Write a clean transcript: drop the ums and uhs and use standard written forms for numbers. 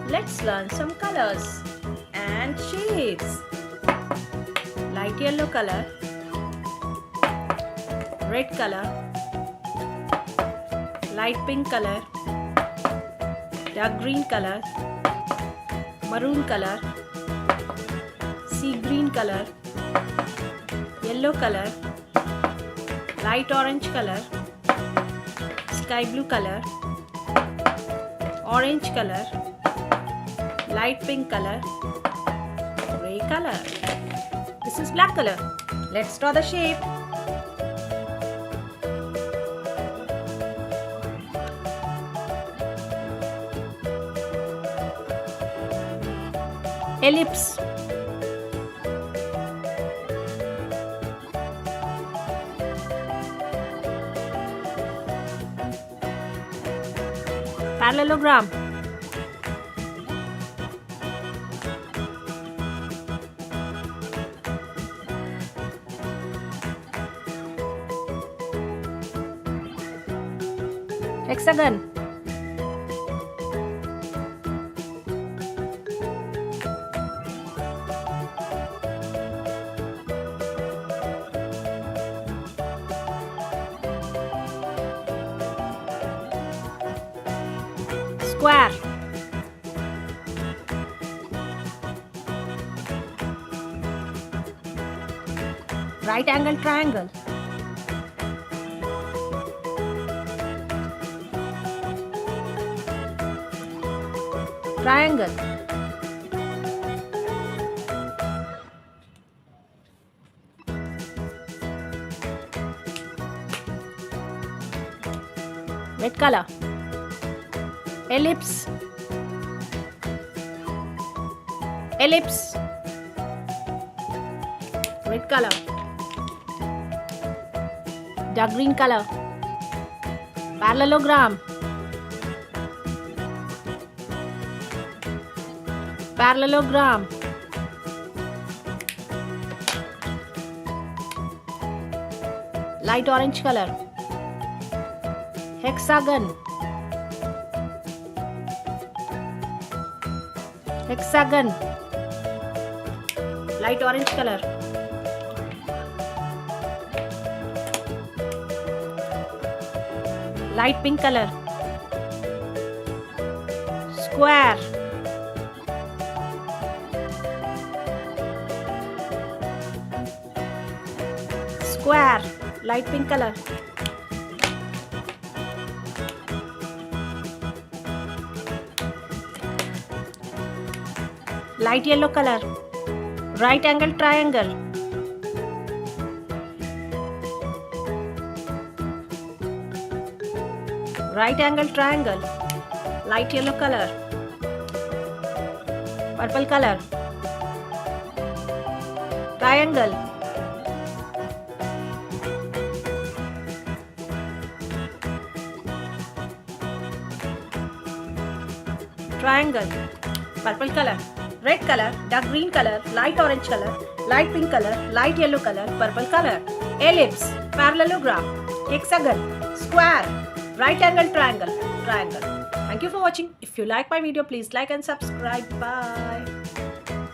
Let's learn some colors and shapes. Light yellow color, red color, light pink color, dark green color, maroon color, sea green color, yellow color, light orange color, sky blue color, orange color, light pink color, gray color. This is black color. Let's draw the shape. Ellipse. Parallelogram. Hexagon. Square. Right angle triangle. Triangle. Red color. Ellipse. Ellipse. Red color. Dark green color. Parallelogram. Parallelogram. Light orange color. Hexagon. Hexagon. Light orange color. Light pink color. Square. Square. Light pink color. Light yellow color. Right angle triangle. Right angle triangle. Light yellow color. Purple color. Triangle. Triangle. Purple color. Red color, dark green color, light orange color, light pink color, light yellow color, purple color. Ellipse, parallelogram, hexagon, square, right angle triangle, triangle. Thank you for watching. If you like my video, please like and subscribe. Bye.